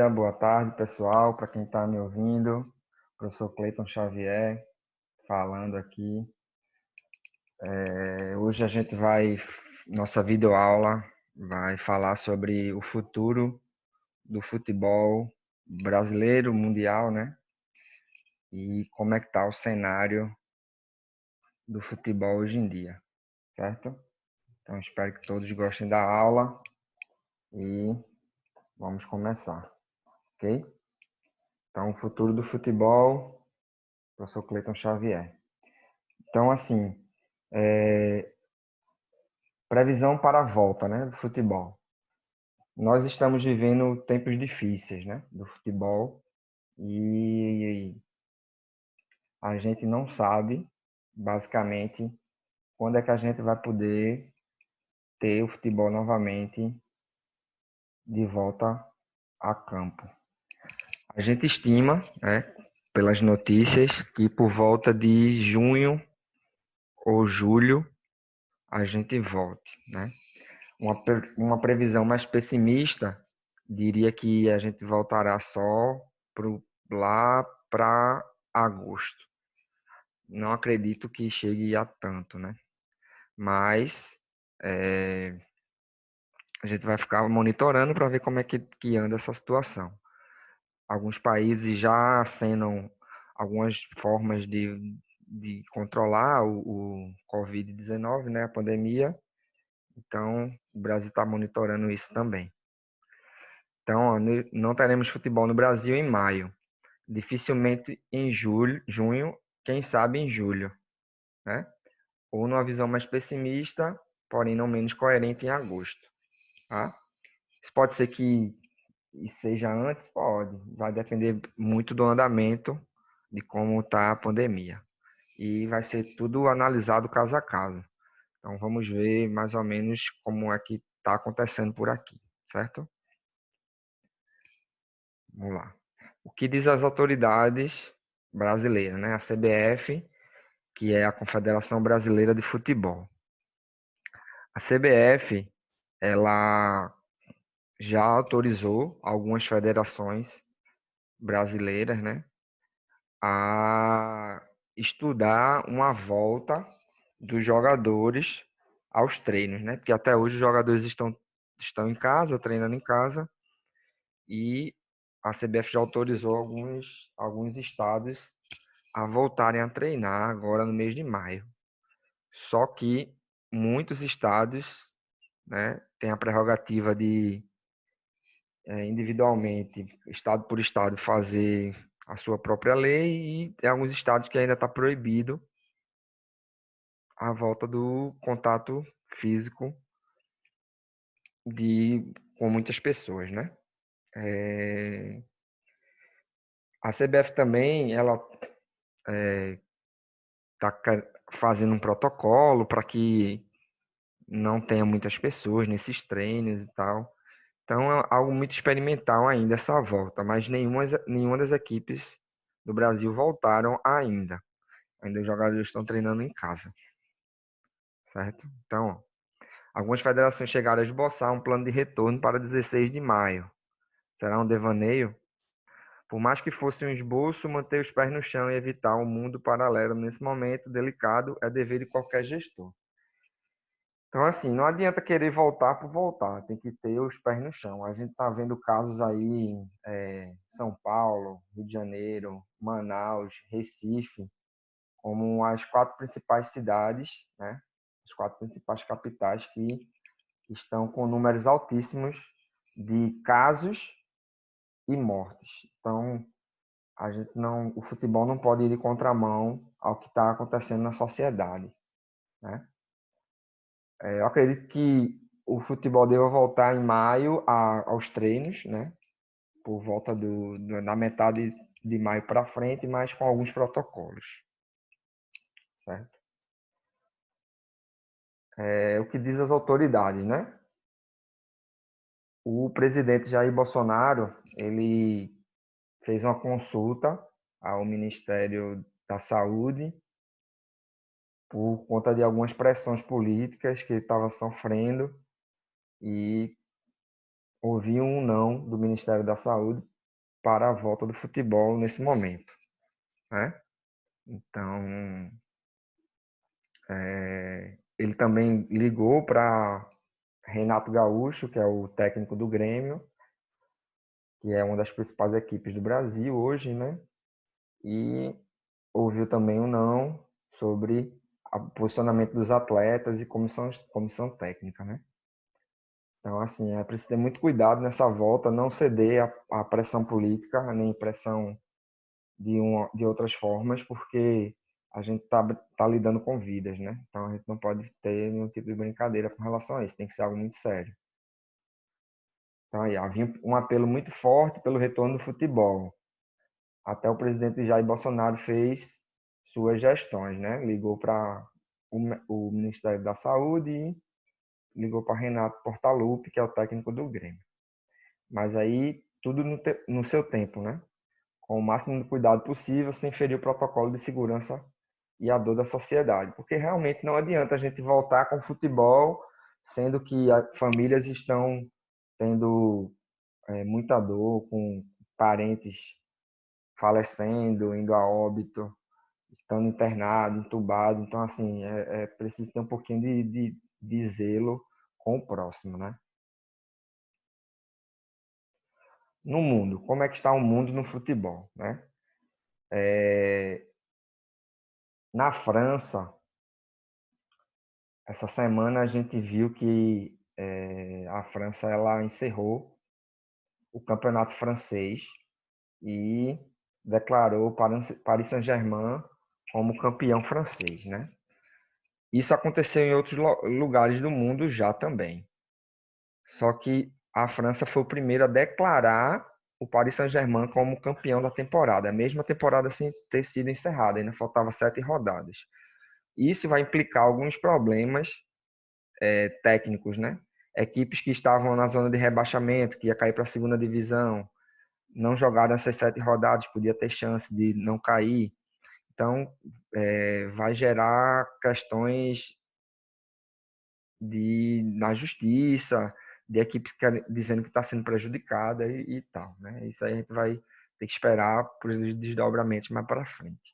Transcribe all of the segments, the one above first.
dia, boa tarde, pessoal, para quem está me ouvindo. Professor Cleiton Xavier falando aqui. Hoje a gente nossa videoaula vai falar sobre o futuro do futebol brasileiro, mundial, né? E como é que está o cenário do futebol hoje em dia, certo? Então espero que todos gostem da aula e vamos começar, ok? Então, o futuro do futebol, professor Cleiton Xavier. Então, assim, previsão para a volta, né, do futebol. Nós estamos vivendo tempos difíceis, né, do futebol e a gente não sabe, basicamente, quando é que a gente vai poder ter o futebol novamente de volta a campo. A gente estima, né, pelas notícias, que por volta de junho ou julho a gente volte, né? Uma previsão mais pessimista diria que a gente voltará só lá para agosto. Não acredito que chegue a tanto, né? Mas a gente vai ficar monitorando para ver como é que anda essa situação. Alguns países já acenam algumas formas de controlar o Covid-19, né? A pandemia. Então, o Brasil está monitorando isso também. Então, ó, não teremos futebol no Brasil em maio. Dificilmente em junho, quem sabe em julho, né? Ou numa visão mais pessimista, porém não menos coerente em agosto, tá? Isso pode ser que seja antes, pode. Vai depender muito do andamento de como está a pandemia. E vai ser tudo analisado caso a caso. Então, vamos ver mais ou menos como é que está acontecendo por aqui, certo? Vamos lá. O que diz as autoridades brasileiras, né? A CBF, que é a Confederação Brasileira de Futebol. A CBF, ela já autorizou algumas federações brasileiras, né, a estudar uma volta dos jogadores aos treinos, né? Porque até hoje os jogadores estão em casa, treinando em casa, e a CBF já autorizou alguns estados a voltarem a treinar agora no mês de maio. Só que muitos estados, né, têm a prerrogativa de individualmente, estado por estado, fazer a sua própria lei e tem alguns estados que ainda está proibido a volta do contato físico com muitas pessoas, né? A CBF também, ela está fazendo um protocolo para que não tenha muitas pessoas nesses treinos e tal. Então é algo muito experimental ainda essa volta, mas nenhuma das equipes do Brasil voltaram ainda. Ainda os jogadores estão treinando em casa, certo? Então, algumas federações chegaram a esboçar um plano de retorno para 16 de maio. Será um devaneio? Por mais que fosse um esboço, manter os pés no chão e evitar um mundo paralelo nesse momento delicado é dever de qualquer gestor. Então, assim, não adianta querer voltar por voltar, tem que ter os pés no chão. A gente está vendo casos aí em São Paulo, Rio de Janeiro, Manaus, Recife, como as 4 principais cidades, né? As 4 principais capitais que estão com números altíssimos de casos e mortes. Então, o futebol não pode ir de contramão ao que está acontecendo na sociedade, né? Eu acredito que o futebol deva voltar em maio aos treinos, né? Por volta da metade de maio para frente, mas com alguns protocolos, certo? O que diz as autoridades, né? O presidente Jair Bolsonaro, ele fez uma consulta ao Ministério da Saúde por conta de algumas pressões políticas que ele estava sofrendo e ouviu um não do Ministério da Saúde para a volta do futebol nesse momento, né? Então, ele também ligou para Renato Gaúcho, que é o técnico do Grêmio, que é uma das principais equipes do Brasil hoje, né? E ouviu também o não sobre o posicionamento dos atletas e comissão técnica, né? Então, assim, é preciso ter muito cuidado nessa volta, não ceder à pressão política, nem pressão de outras formas, porque a gente tá lidando com vidas, né? Então, a gente não pode ter nenhum tipo de brincadeira com relação a isso, tem que ser algo muito sério. Então, aí, havia um apelo muito forte pelo retorno do futebol. Até o presidente Jair Bolsonaro fez suas gestões, né? Ligou para o Ministério da Saúde e ligou para Renato Portaluppi, que é o técnico do Grêmio. Mas aí tudo no seu tempo, né? Com o máximo de cuidado possível, sem ferir o protocolo de segurança e a dor da sociedade. Porque realmente não adianta a gente voltar com o futebol, sendo que as famílias estão tendo muita dor, com parentes falecendo, indo a óbito, estando internado, entubado. Então, assim, é preciso ter um pouquinho de zelo com o próximo, né? No mundo, como é que está o mundo no futebol, né? Na França, essa semana a gente viu que a França ela encerrou o campeonato francês e declarou o Paris Saint-Germain como campeão francês, né? Isso aconteceu em outros lugares do mundo já também. Só que a França foi o primeiro a declarar o Paris Saint-Germain como campeão da temporada, a mesma temporada sem ter sido encerrada, ainda faltava 7 rodadas. Isso vai implicar alguns problemas técnicos, né? Equipes que estavam na zona de rebaixamento, que ia cair para a segunda divisão, não jogaram essas 7 rodadas, podia ter chance de não cair. Então, vai gerar questões na justiça, de equipes dizendo que está sendo prejudicada e tal, né? Isso aí a gente vai ter que esperar por os desdobramentos mais para frente.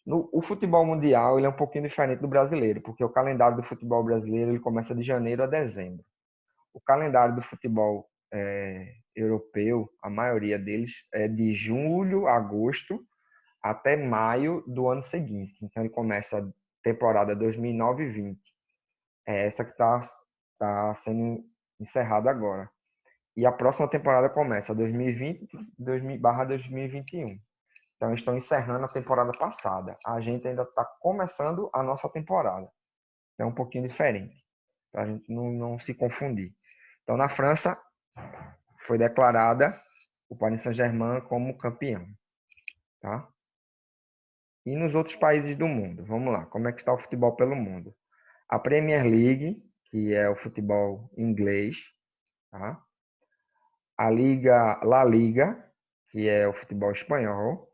O futebol mundial ele é um pouquinho diferente do brasileiro, porque o calendário do futebol brasileiro ele começa de janeiro a dezembro. O calendário do futebol europeu, a maioria deles, é de julho, agosto, até maio do ano seguinte. Então, ele começa a temporada 2009 e 20. É essa que tá sendo encerrada agora. E a próxima temporada começa 2020 2021. Então, estão encerrando a temporada passada. A gente ainda está começando a nossa temporada. É um pouquinho diferente, para a gente não se confundir. Então, na França, foi declarada o Paris Saint-Germain como campeão. Tá? E nos outros países do mundo? Vamos lá, como é que está o futebol pelo mundo? A Premier League, que é o futebol inglês, tá? A La Liga, que é o futebol espanhol,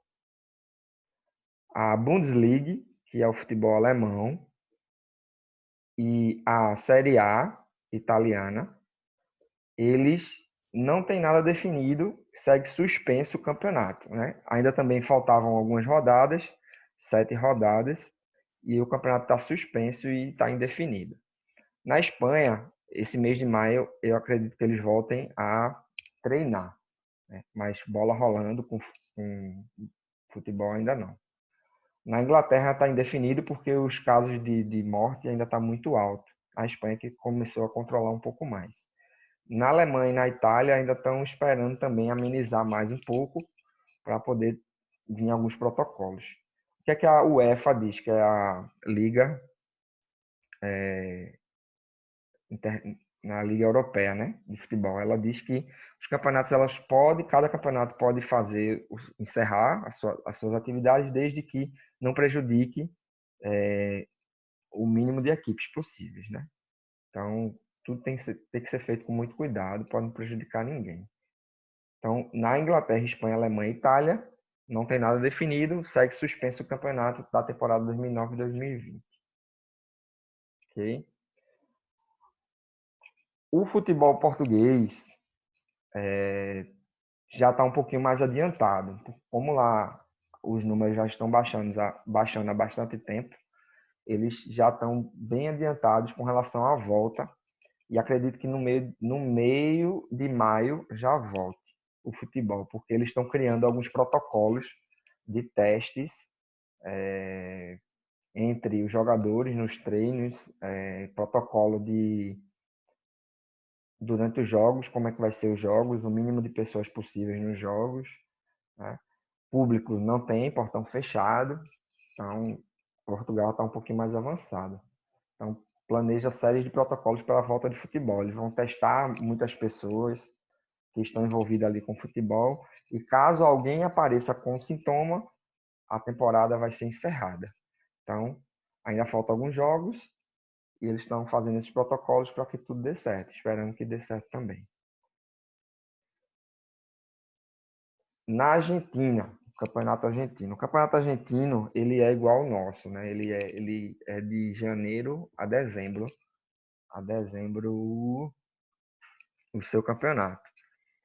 a Bundesliga, que é o futebol alemão, e a Série A italiana, eles não têm nada definido, segue suspenso o campeonato, né? Ainda também faltavam algumas rodadas, 7 rodadas, e o campeonato está suspenso e está indefinido. Na Espanha, esse mês de maio, eu acredito que eles voltem a treinar, né? Mas bola rolando com futebol ainda não. Na Inglaterra está indefinido porque os casos de morte ainda está muito alto. A Espanha que começou a controlar um pouco mais. Na Alemanha e na Itália ainda estão esperando também amenizar mais um pouco para poder vir alguns protocolos. O que é que a UEFA diz, que é a Liga na Liga Europeia, né, de futebol? Ela diz que os campeonatos cada campeonato pode encerrar as suas atividades desde que não prejudique o mínimo de equipes possíveis, né? Então tudo tem que ser feito com muito cuidado para não prejudicar ninguém. Então, na Inglaterra, Espanha, Alemanha e Itália, não tem nada definido, segue suspenso o campeonato da temporada 2009 e 2020. Okay? O futebol português já está um pouquinho mais adiantado. Como lá os números já estão baixando há bastante tempo, eles já estão bem adiantados com relação à volta e acredito que no meio de maio já volte o futebol, porque eles estão criando alguns protocolos de testes entre os jogadores nos treinos, protocolo de durante os jogos, como é que vai ser os jogos, o mínimo de pessoas possíveis nos jogos, né? Público não tem, portão fechado, então Portugal está um pouquinho mais avançado. Então planeja séries de protocolos para a volta de futebol. Eles vão testar muitas pessoas que estão envolvidas ali com futebol e caso alguém apareça com sintoma, a temporada vai ser encerrada. Então ainda faltam alguns jogos e eles estão fazendo esses protocolos para que tudo dê certo, esperando que dê certo também. Na Argentina, o campeonato argentino. O campeonato argentino, ele é igual ao nosso, né? Ele é de janeiro a dezembro. A dezembro, o seu campeonato.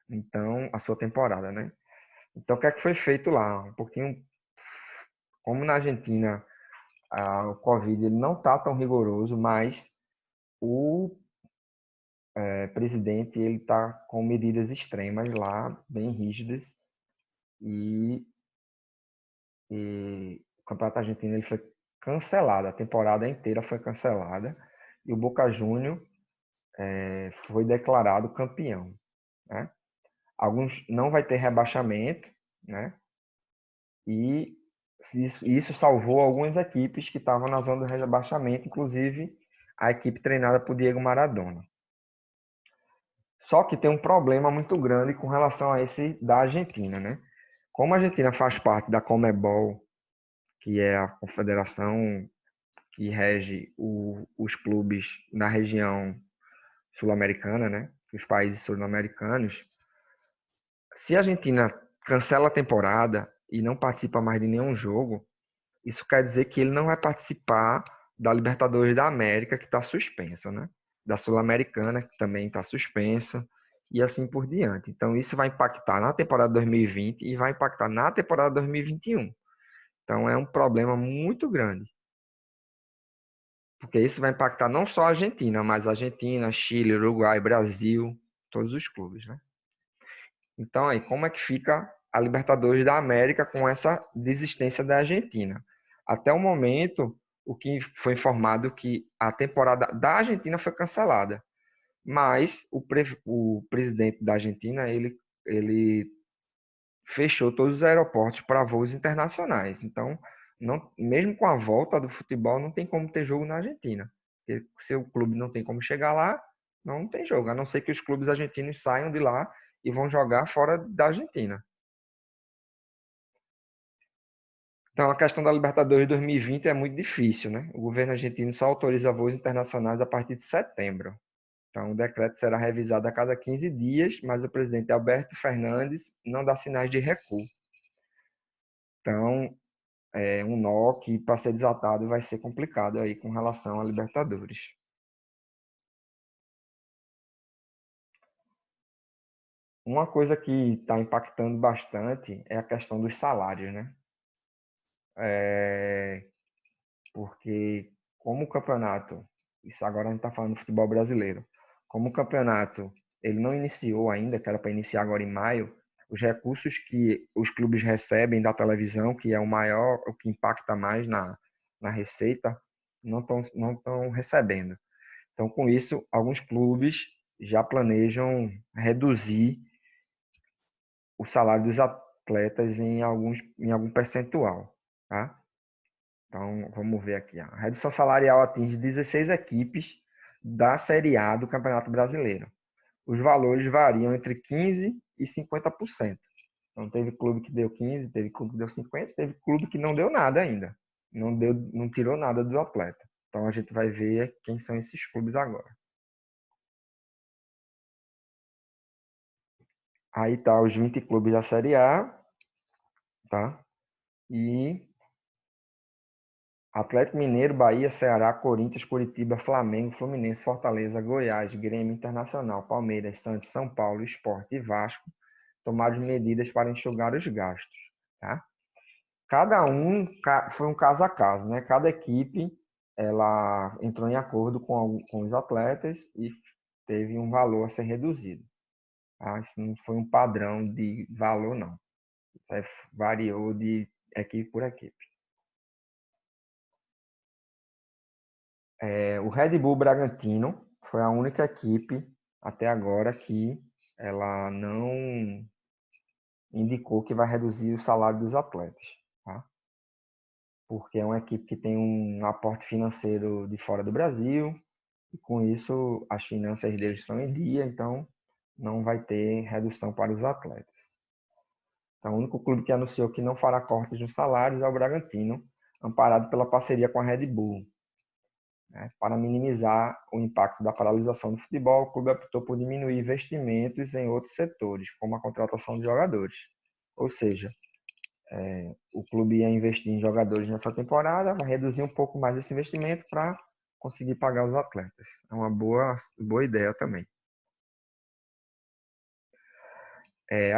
Então, a sua temporada, né? Então, o que é que foi feito lá? Um pouquinho, como na Argentina, o Covid ele não está tão rigoroso, mas o presidente ele está com medidas extremas lá, bem rígidas, e o campeonato argentino ele foi cancelado, a temporada inteira foi cancelada e o Boca Juniors foi declarado campeão, né? Alguns não vai ter rebaixamento, né? E isso salvou algumas equipes que estavam na zona do rebaixamento, inclusive a equipe treinada por Diego Maradona. Só que tem um problema muito grande com relação a esse da Argentina, né? Como a Argentina faz parte da Conmebol, que é a confederação que rege os clubes na região sul-americana, né? Os países sul-americanos. Se a Argentina cancela a temporada e não participa mais de nenhum jogo, isso quer dizer que ele não vai participar da Libertadores da América, que está suspensa, né? Da Sul-Americana, que também está suspensa, e assim por diante. Então, isso vai impactar na temporada 2020 e vai impactar na temporada 2021. Então, é um problema muito grande. Porque isso vai impactar não só a Argentina, mas a Argentina, Chile, Uruguai, Brasil, todos os clubes, né? Então, aí, como é que fica a Libertadores da América com essa desistência da Argentina? Até o momento, o que foi informado que a temporada da Argentina foi cancelada, mas o presidente da Argentina, ele fechou todos os aeroportos para voos internacionais. Então, não, mesmo com a volta do futebol, não tem como ter jogo na Argentina. Porque se o clube não tem como chegar lá, não tem jogo, a não ser que os clubes argentinos saiam de lá e vão jogar fora da Argentina. Então, a questão da Libertadores 2020 é muito difícil, né? O governo argentino só autoriza voos internacionais a partir de setembro. Então, o decreto será revisado a cada 15 dias, mas o presidente Alberto Fernandes não dá sinais de recuo. Então, é um nó que, para ser desatado, vai ser complicado aí com relação à Libertadores. Uma coisa que está impactando bastante é a questão dos salários, né? Porque como o campeonato, isso agora a gente está falando do futebol brasileiro, como o campeonato ele não iniciou ainda, que era para iniciar agora em maio, os recursos que os clubes recebem da televisão, que é o maior, o que impacta mais na receita, não estão recebendo. Então, com isso, alguns clubes já planejam reduzir o salário dos atletas em algum percentual, tá? Então, vamos ver aqui. A redução salarial atinge 16 equipes da Série A do Campeonato Brasileiro. Os valores variam entre 15% e 50%. Então, teve clube que deu 15%, teve clube que deu 50%, teve clube que não deu nada ainda. Não tirou nada do atleta. Então, a gente vai ver quem são esses clubes agora. Aí tá os 20 clubes da Série A, tá? E Atlético Mineiro, Bahia, Ceará, Corinthians, Curitiba, Flamengo, Fluminense, Fortaleza, Goiás, Grêmio Internacional, Palmeiras, Santos, São Paulo, Sport e Vasco tomaram medidas para enxugar os gastos, tá? Foi um caso a caso, né? Cada equipe ela entrou em acordo com os atletas e teve um valor a ser reduzido. Tá? Isso não foi um padrão de valor, não. Isso variou de equipe por equipe. O Red Bull Bragantino foi a única equipe até agora que ela não indicou que vai reduzir o salário dos atletas, tá? Porque é uma equipe que tem um aporte financeiro de fora do Brasil e com isso as finanças deles estão em dia, então não vai ter redução para os atletas. Então, o único clube que anunciou que não fará cortes nos salários é o Bragantino, amparado pela parceria com a Red Bull. Para minimizar o impacto da paralisação do futebol, o clube optou por diminuir investimentos em outros setores, como a contratação de jogadores. Ou seja, o clube ia investir em jogadores nessa temporada, vai reduzir um pouco mais esse investimento para conseguir pagar os atletas. É uma boa ideia também.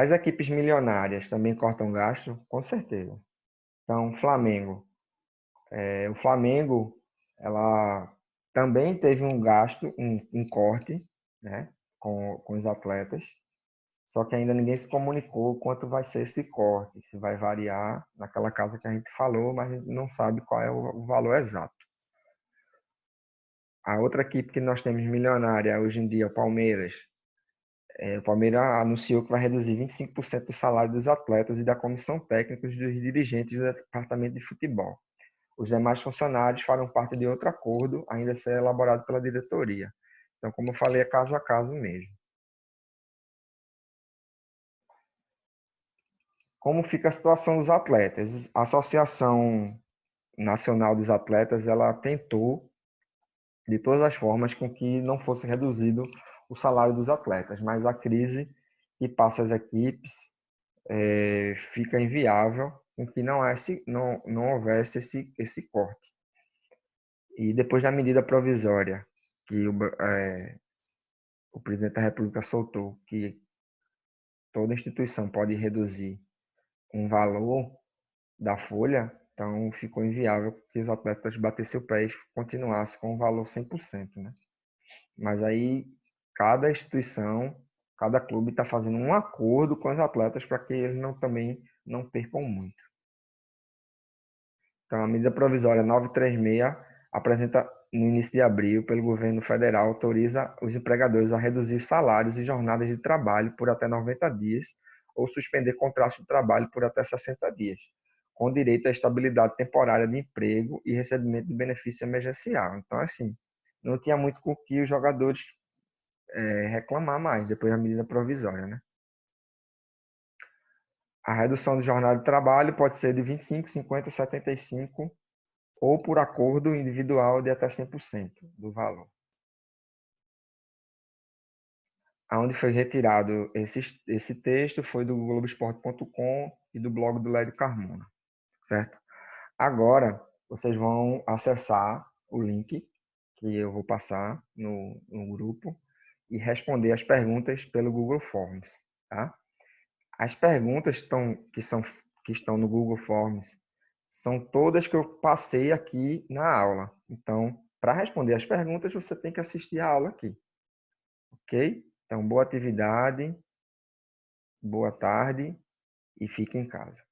As equipes milionárias também cortam gasto, com certeza. Então, Flamengo. O Flamengo, ela também teve um gasto, um corte, né, com os atletas. Só que ainda ninguém se comunicou quanto vai ser esse corte, se vai variar naquela casa que a gente falou, mas a gente não sabe qual é o valor exato. A outra equipe que nós temos milionária hoje em dia é o Palmeiras. O Palmeiras anunciou que vai reduzir 25% do salário dos atletas e da comissão técnica dos dirigentes do departamento de futebol. Os demais funcionários farão parte de outro acordo, ainda a ser elaborado pela diretoria. Então, como eu falei, é caso a caso mesmo. Como fica a situação dos atletas? A Associação Nacional dos Atletas, ela tentou, de todas as formas, com que não fosse reduzido o salário dos atletas, mas a crise que passa as equipes fica inviável com que não houvesse esse corte. E depois da medida provisória que o presidente da República soltou, que toda instituição pode reduzir um valor da folha, então ficou inviável que os atletas batessem o pé e continuassem com o valor 100%, né? Mas aí cada instituição, cada clube está fazendo um acordo com os atletas para que eles também não percam muito. Então, a medida provisória 936 apresenta no início de abril pelo governo federal autoriza os empregadores a reduzir salários e jornadas de trabalho por até 90 dias ou suspender contratos de trabalho por até 60 dias, com direito à estabilidade temporária de emprego e recebimento de benefício emergencial. Então, assim, não tinha muito com que os jogadores reclamar mais depois da medida provisória, né? A redução de jornada de trabalho pode ser de 25, 50, 75 ou por acordo individual de até 100% do valor. Aonde foi retirado esse texto foi do Globoesporte.com e do blog do Lédio Carmona, certo? Agora, vocês vão acessar o link que eu vou passar no grupo e responder as perguntas pelo Google Forms, tá? As perguntas que estão no Google Forms são todas que eu passei aqui na aula. Então, para responder as perguntas, você tem que assistir a aula aqui. Ok? Então, boa atividade, boa tarde e fique em casa.